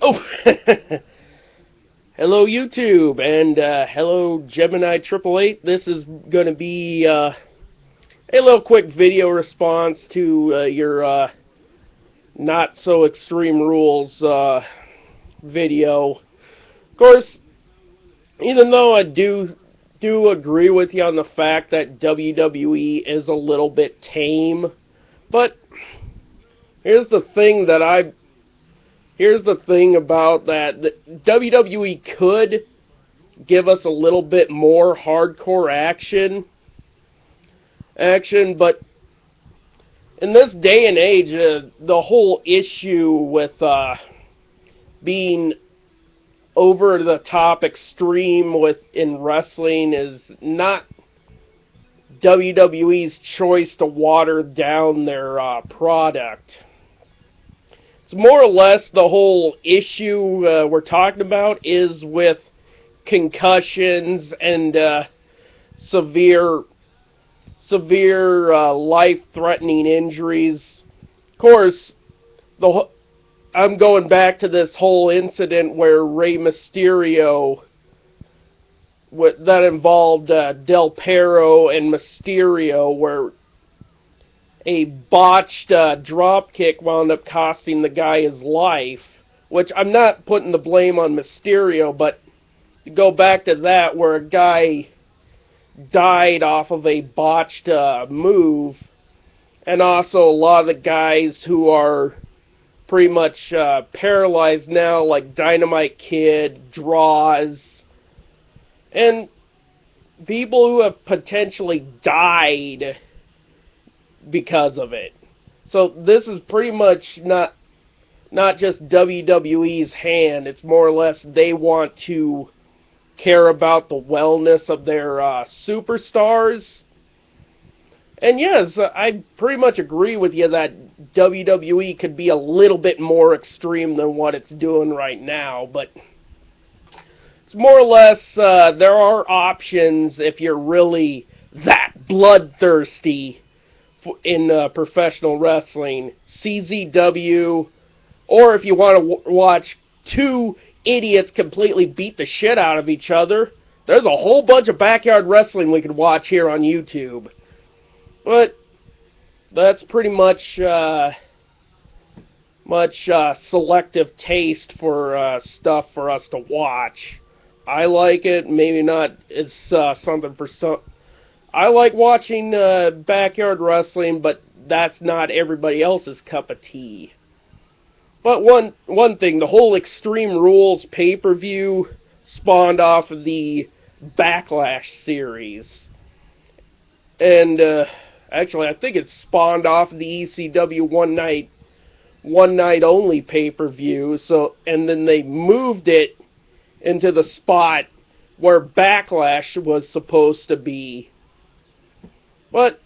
Oh, hello YouTube, and hello Gemini 888. This is going to be a little quick video response to your not so extreme rules video. Of course, even though I do agree with you on the fact that WWE is a little bit tame, but here's the thing about that. WWE could give us a little bit more hardcore action, but in this day and age, the whole issue with being over the top extreme in wrestling is not WWE's choice to water down their product. It's more or less the whole issue we're talking about is with concussions and severe life-threatening injuries. Of course, I'm going back to this whole incident where Rey Mysterio, that involved Del Perro and Mysterio, where a botched drop kick wound up costing the guy his life, which I'm not putting the blame on Mysterio, but to go back to that, where a guy died off of a botched move, and also a lot of the guys who are pretty much paralyzed now, like Dynamite Kid, Draws, and people who have potentially died because of it. So this is pretty much not just WWE's hand. It's more or less they want to care about the wellness of their superstars. And yes, I pretty much agree with you that WWE could be a little bit more extreme than what it's doing right now, but it's more or less there are options if you're really that bloodthirsty in professional wrestling. CZW, or if you want to watch two idiots completely beat the shit out of each other, there's a whole bunch of backyard wrestling we could watch here on YouTube. But that's pretty much selective taste for stuff for us to watch. I like it, maybe not. It's something for some. I like watching backyard wrestling, but that's not everybody else's cup of tea. But one thing, the whole Extreme Rules pay-per-view spawned off of the Backlash series. And actually, I think it spawned off of the ECW one night only pay-per-view. So, and then they moved it into the spot where Backlash was supposed to be. But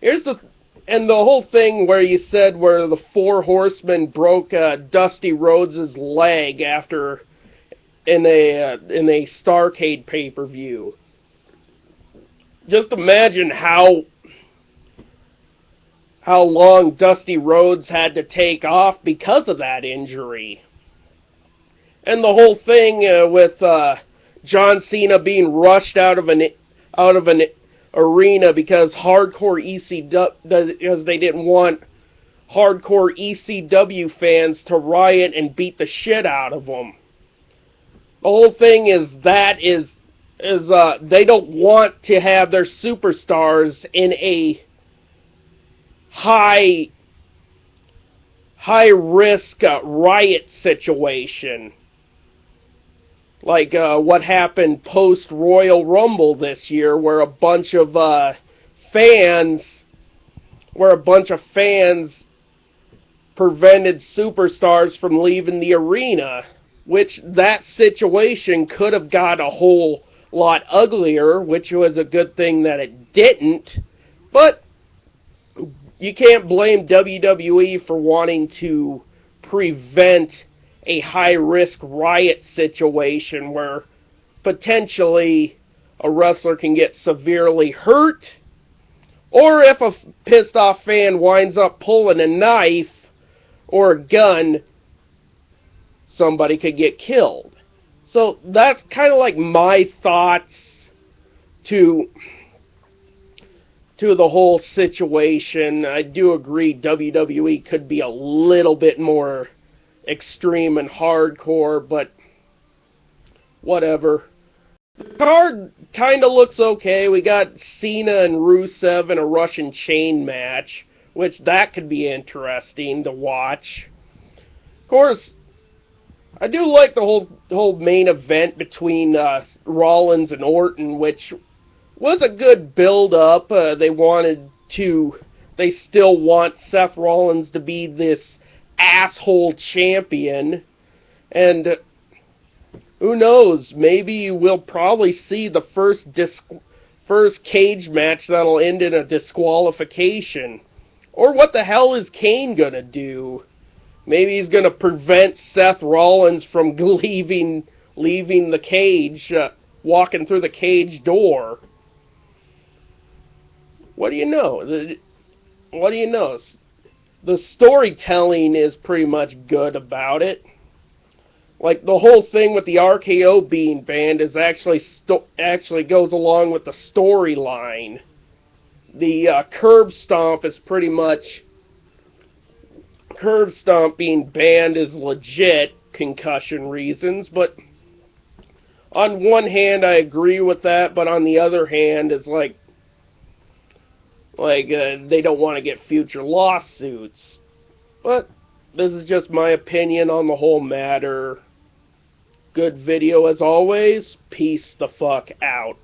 here's the whole thing where you said where the Four Horsemen broke Dusty Rhodes' leg after in a Starrcade pay-per-view. Just imagine how long Dusty Rhodes had to take off because of that injury. And the whole thing with John Cena being rushed out of an arena because they didn't want hardcore ECW fans to riot and beat the shit out of them. The whole thing is they don't want to have their superstars in a high risk riot situation. Like what happened post Royal Rumble this year, where a bunch of fans prevented superstars from leaving the arena, which that situation could have got a whole lot uglier, which was a good thing that it didn't. But you can't blame WWE for wanting to prevent a high-risk riot situation where potentially a wrestler can get severely hurt, or if a pissed-off fan winds up pulling a knife or a gun somebody could get killed. So that's kind of like my thoughts to the whole situation. I do agree WWE could be a little bit more extreme and hardcore, but whatever. The card kind of looks okay. We got Cena and Rusev in a Russian chain match, which that could be interesting to watch. Of course, I do like the whole main event between Rollins and Orton, which was a good build-up. They still want Seth Rollins to be this asshole champion, and who knows, maybe we'll probably see the first cage match that'll end in a disqualification. Or what the hell is Kane gonna do? Maybe he's gonna prevent Seth Rollins from leaving the cage, walking through the cage door. What do you know? What do you know? The storytelling is pretty much good about it. Like, the whole thing with the RKO being banned is actually goes along with the storyline. The curb stomp is pretty much... Curb stomp being banned is legit concussion reasons, but on one hand I agree with that, but on the other hand it's like they don't want to get future lawsuits. But this is just my opinion on the whole matter. Good video as always. Peace the fuck out.